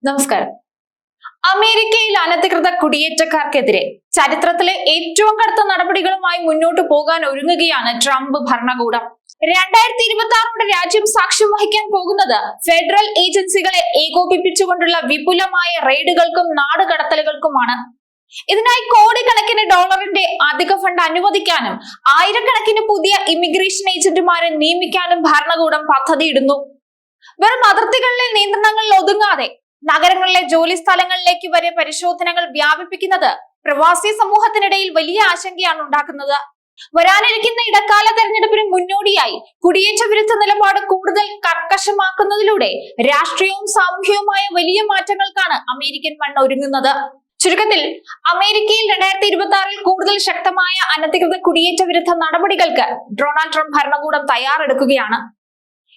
നമസ്കാരം. അമേരിക്കയിൽ അനധികൃത കുടിയേറ്റക്കാർക്കെതിരെ ചരിത്രത്തിലെ ഏറ്റവും കടുത്ത നടപടികളുമായി മുന്നോട്ടു പോകാൻ ഒരുങ്ങുകയാണ് ട്രംപ് ഭരണകൂടം. 2026 രാജ്യം സാക്ഷ്യം വഹിക്കാൻ പോകുന്നത് ഫെഡറൽ ഏജൻസികളെ ഏകോപിപ്പിച്ചുകൊണ്ടുള്ള വിപുലമായ റെയ്ഡുകൾക്കും നാടുകടത്തലുകൾക്കുമാണ്. ഇതിനായി കോടിക്കണക്കിന് ഡോളറിന്റെ അധിക ഫണ്ട് അനുവദിക്കാനും ആയിരക്കണക്കിന് പുതിയ ഇമിഗ്രേഷൻ ഏജന്റുമാരെ നിയമിക്കാനും ഭരണകൂടം പദ്ധതിയിടുന്നു. വെറും അതിർത്തികളിലെ നിയന്ത്രണങ്ങളിൽ ഒതുങ്ങാതെ നഗരങ്ങളിലെ ജോലി സ്ഥലങ്ങളിലേക്ക് വരെ പരിശോധനകൾ വ്യാപിപ്പിക്കുന്നത് പ്രവാസി സമൂഹത്തിനിടയിൽ വലിയ ആശങ്കയാണ് ഉണ്ടാക്കുന്നത്. വരാനിരിക്കുന്ന ഇടക്കാല തെരഞ്ഞെടുപ്പിന് മുന്നോടിയായി കുടിയേറ്റ വിരുദ്ധ നിലപാട് കൂടുതൽ കർക്കശമാക്കുന്നതിലൂടെ രാഷ്ട്രീയവും സാമൂഹികവുമായ വലിയ മാറ്റങ്ങൾക്കാണ് അമേരിക്കൻ മണ്ണ് ഒരുങ്ങുന്നത്. ചുരുക്കത്തിൽ അമേരിക്കയിൽ 2026 കൂടുതൽ ശക്തമായ അനധികൃത കുടിയേറ്റ വിരുദ്ധ നടപടികൾക്ക് ഡൊണാൾഡ് ട്രംപ് ഭരണകൂടം തയ്യാറെടുക്കുകയാണ്.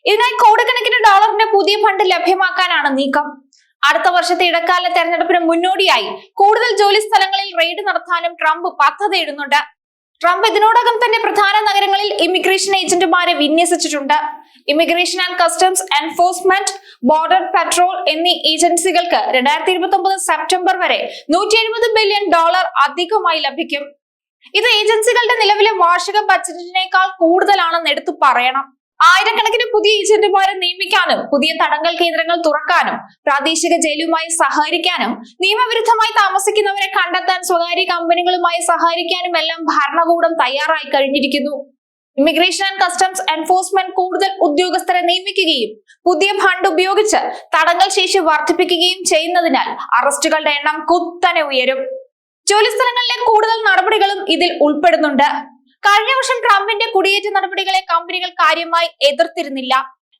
ഇതിനായി കോടിക്കണക്കിന് ഡോളറിന്റെ പുതിയ ഫണ്ട് ലഭ്യമാക്കാനാണ് നീക്കം. അടുത്ത വർഷത്തെ ഇടക്കാല തെരഞ്ഞെടുപ്പിന് മുന്നോടിയായി കൂടുതൽ ജോലി സ്ഥലങ്ങളിൽ റെയ്ഡ് നടത്താനും ട്രംപ് പദ്ധതിയിടുന്നുണ്ട്. ട്രംപ് ഇതിനോടകം തന്നെ പ്രധാന നഗരങ്ങളിൽ ഇമിഗ്രേഷൻ ഏജന്റുമാരെ വിന്യസിച്ചിട്ടുണ്ട്. Immigration and customs enforcement, border petrol എന്നീ ഏജൻസികൾക്ക് 2029 സെപ്റ്റംബർ വരെ $170 ബില്യൺ അധികമായി ലഭിക്കും. ഇത് ഏജൻസികളുടെ നിലവിലെ വാർഷിക ബജറ്റിനേക്കാൾ കൂടുതലാണെന്ന് എടുത്തു പറയണം. ആയിരക്കണക്കിന് പുതിയ ഏജന്റുമാരെ നിയമിക്കാനും പുതിയ തടങ്കൽ കേന്ദ്രങ്ങൾ തുറക്കാനും പ്രാദേശിക ജയിലുമായി സഹകരിക്കാനും നിയമവിരുദ്ധമായി താമസിക്കുന്നവരെ കണ്ടെത്താൻ സ്വകാര്യ കമ്പനികളുമായി സഹകരിക്കാനും എല്ലാം ഭരണകൂടം തയ്യാറായി കഴിഞ്ഞിരിക്കുന്നു. ഇമിഗ്രേഷൻ ആൻഡ് കസ്റ്റംസ് എൻഫോഴ്സ്മെന്റ് കൂടുതൽ ഉദ്യോഗസ്ഥരെ നിയമിക്കുകയും പുതിയ ഫണ്ട് ഉപയോഗിച്ച് തടങ്കൽ ശേഷി വർദ്ധിപ്പിക്കുകയും ചെയ്യുന്നതിനാൽ അറസ്റ്റുകളുടെ എണ്ണം കുത്തനെ ഉയരും. ജോലിസ്ഥലങ്ങളിലെ കൂടുതൽ നടപടികളും ഇതിൽ ഉൾപ്പെടുന്നുണ്ട്. കഴിഞ്ഞ വർഷം ട്രംപിന്റെ കുടിയേറ്റ നടപടികളെ കമ്പനികൾ കാര്യമായി എതിർത്തിരുന്നില്ല.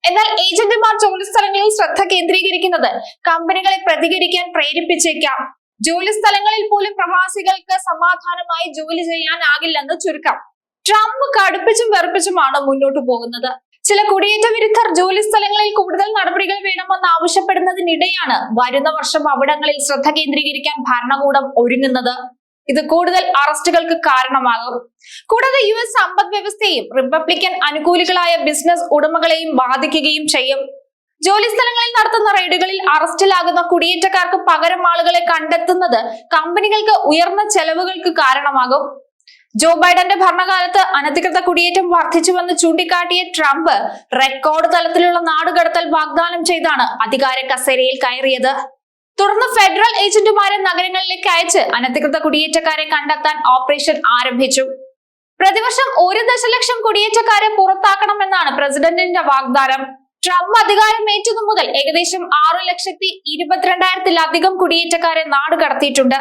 എന്നാൽ ഏജന്റുമാർ ജോലിസ്ഥലങ്ങളിൽ ശ്രദ്ധ കേന്ദ്രീകരിക്കുന്നത് കമ്പനികളെ പ്രതികരിക്കാൻ പ്രേരിപ്പിച്ചേക്കാം. ജോലിസ്ഥലങ്ങളിൽ പോലും പ്രവാസികൾക്ക് സമാധാനമായി ജോലി ചെയ്യാനാകില്ലെന്ന് ചുരുക്കം. ട്രംപ് കടുപ്പിച്ചും വെറുപ്പിച്ചുമാണ് മുന്നോട്ടു പോകുന്നത്. ചില കുടിയേറ്റ വിരുദ്ധർ ജോലി സ്ഥലങ്ങളിൽ കൂടുതൽ നടപടികൾ വേണമെന്ന് ആവശ്യപ്പെടുന്നതിനിടെയാണ് വരുന്ന വർഷം അവിടങ്ങളിൽ ശ്രദ്ധ കേന്ദ്രീകരിക്കാൻ ഭരണകൂടം ഒരുങ്ങുന്നത്. ഇത് കൂടുതൽ അറസ്റ്റുകൾക്ക് കാരണമാകും. കൂടാതെ US സമ്പദ് വ്യവസ്ഥയെയും റിപ്പബ്ലിക്കൻ അനുകൂലികളായ ബിസിനസ് ഉടമകളെയും ബാധിക്കുകയും ചെയ്യും. ജോലി സ്ഥലങ്ങളിൽ നടത്തുന്ന റെയ്ഡുകളിൽ അറസ്റ്റിലാകുന്ന കുടിയേറ്റക്കാർക്ക് പകരം ആളുകളെ കണ്ടെത്തുന്നത് കമ്പനികൾക്ക് ഉയർന്ന ചെലവുകൾക്ക് കാരണമാകും. ജോ ബൈഡന്റെ ഭരണകാലത്ത് അനധികൃത കുടിയേറ്റം വർദ്ധിച്ചുവെന്ന് ചൂണ്ടിക്കാട്ടിയ ട്രംപ് റെക്കോർഡ് തലത്തിലുള്ള നാടുകടത്തൽ വാഗ്ദാനം ചെയ്താണ് അധികാര കസേരയിൽ കയറിയത്. തുടർന്ന് ഫെഡറൽ ഏജന്റുമാരെ നഗരങ്ങളിലേക്ക് അയച്ച് അനധികൃത കുടിയേറ്റക്കാരെ കണ്ടെത്താൻ ഓപ്പറേഷൻ ആരംഭിച്ചു. പ്രതിവർഷം 1 ദശലക്ഷം കുടിയേറ്റക്കാരെ പുറത്താക്കണമെന്നാണ് പ്രസിഡന്റിന്റെ വാഗ്ദാനം. ട്രംപ് അധികാരമേറ്റതു മുതൽ ഏകദേശം 6,22,000-ലധികം കുടിയേറ്റക്കാരെ നാടുകടത്തിയിട്ടുണ്ട്.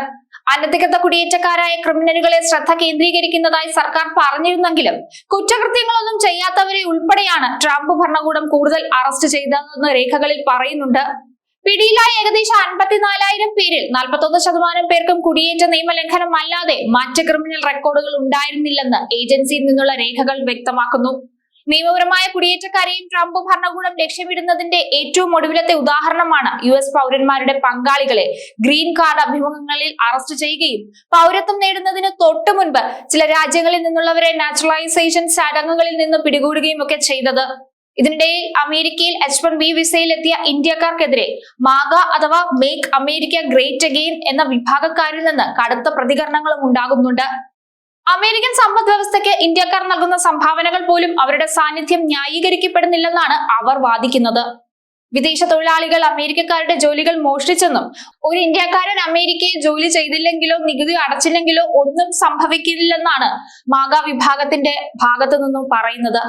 അനധികൃത കുടിയേറ്റക്കാരായ ക്രിമിനലുകളെ ശ്രദ്ധ കേന്ദ്രീകരിക്കുന്നതായി സർക്കാർ പറഞ്ഞിരുന്നെങ്കിലും കുറ്റകൃത്യങ്ങളൊന്നും ചെയ്യാത്തവരെ ഉൾപ്പെടെയാണ് ട്രംപ് ഭരണകൂടം കൂടുതൽ അറസ്റ്റ് ചെയ്തതെന്ന് രേഖകളിൽ പറയുന്നുണ്ട്. പിടിയിലായ ഏകദേശം 54,000 പേരിൽ 41% പേർക്കും കുടിയേറ്റ നിയമലംഘനം അല്ലാതെ മറ്റ് ക്രിമിനൽ റെക്കോർഡുകൾ ഉണ്ടായിരുന്നില്ലെന്ന് ഏജൻസിയിൽ നിന്നുള്ള രേഖകൾ വ്യക്തമാക്കുന്നു. നിയമപരമായ കുടിയേറ്റക്കാരെയും ട്രംപ് ഭരണകൂടം ലക്ഷ്യമിടുന്നതിന്റെ ഏറ്റവും ഒടുവിലത്തെ ഉദാഹരണമാണ് US പൗരന്മാരുടെ പങ്കാളികളെ ഗ്രീൻ കാർഡ് അഭിമുഖങ്ങളിൽ അറസ്റ്റ് ചെയ്യുകയും പൗരത്വം നേടുന്നതിന് തൊട്ടു മുൻപ് ചില രാജ്യങ്ങളിൽ നിന്നുള്ളവരെ നാച്ചുറലൈസേഷൻ ചടങ്ങുകളിൽ നിന്ന് പിടികൂടുകയും ഒക്കെ ചെയ്തത്. ഇതിനിടയിൽ അമേരിക്കയിൽ H-1B വിസയിൽ എത്തിയ ഇന്ത്യക്കാർക്കെതിരെ മാഗ അഥവാ മേക്ക് അമേരിക്ക ഗ്രേറ്റ് അഗെയിൻ എന്ന വിഭാഗക്കാരിൽ നിന്ന് കടുത്ത പ്രതികരണങ്ങളും ഉണ്ടാകുന്നുണ്ട്. അമേരിക്കൻ സമ്പദ് വ്യവസ്ഥയ്ക്ക് ഇന്ത്യക്കാർ നൽകുന്ന സംഭാവനകൾ പോലും അവരുടെ സാന്നിധ്യം ന്യായീകരിക്കപ്പെടുന്നില്ലെന്നാണ് അവർ വാദിക്കുന്നത്. വിദേശ തൊഴിലാളികൾ അമേരിക്കക്കാരുടെ ജോലികൾ മോഷ്ടിച്ചെന്നും ഒരു ഇന്ത്യക്കാരൻ അമേരിക്കയിൽ ജോലി ചെയ്തില്ലെങ്കിലോ നികുതി അടച്ചില്ലെങ്കിലോ ഒന്നും സംഭവിക്കില്ലെന്നാണ് മാഗ വിഭാഗത്തിന്റെ ഭാഗത്തു നിന്നും പറയുന്നത്.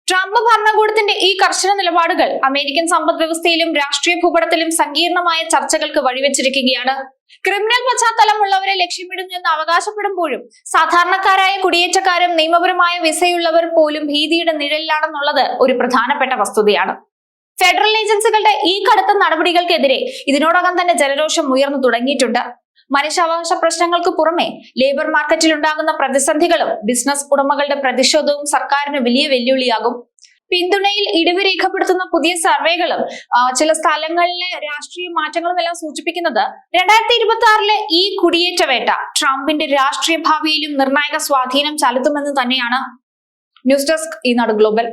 ട്രംപ് ഭരണകൂടത്തിന്റെ ഈ കർശന നിലപാടുകൾ അമേരിക്കൻ സമ്പദ് വ്യവസ്ഥയിലും രാഷ്ട്രീയ ഭൂപടത്തിലും സങ്കീർണമായ ചർച്ചകൾക്ക് വഴിവെച്ചിരിക്കുകയാണ്. ക്രിമിനൽ പശ്ചാത്തലമുള്ളവരെ ലക്ഷ്യമിടുന്നു എന്ന് അവകാശപ്പെടുമ്പോഴും സാധാരണക്കാരായ കുടിയേറ്റക്കാരും നിയമപരമായ വിസയുള്ളവർ പോലും ഭീതിയുടെ നിഴലിലാണെന്നുള്ളത് ഒരു പ്രധാനപ്പെട്ട വസ്തുതയാണ്. ഫെഡറൽ ഏജൻസികളുടെ ഈ കടുത്ത നടപടികൾക്കെതിരെ ഇതിനോടകം തന്നെ ജനരോഷം ഉയർന്നു തുടങ്ങിയിട്ടുണ്ട്. മനുഷ്യാവകാശ പ്രശ്നങ്ങൾക്ക് പുറമെ ലേബർ മാർക്കറ്റിൽ ഉണ്ടാകുന്ന പ്രതിസന്ധികളും ബിസിനസ് ഉടമകളുടെ പ്രതിഷേധവും സർക്കാരിന് വലിയ വെല്ലുവിളിയാകും. പിന്തുണയിൽ ഇടിവ് രേഖപ്പെടുത്തുന്ന പുതിയ സർവേകളും ചില സ്ഥലങ്ങളിലെ രാഷ്ട്രീയ മാറ്റങ്ങളും എല്ലാം സൂചിപ്പിക്കുന്നത് 2026 ഈ കുടിയേറ്റ വേട്ട ട്രംപിന്റെ രാഷ്ട്രീയ ഭാവിയിലും നിർണായക സ്വാധീനം ചെലുത്തുമെന്ന് തന്നെയാണ്. ന്യൂസ് ഡെസ്ക് ഈനാട് ഗ്ലോബൽ.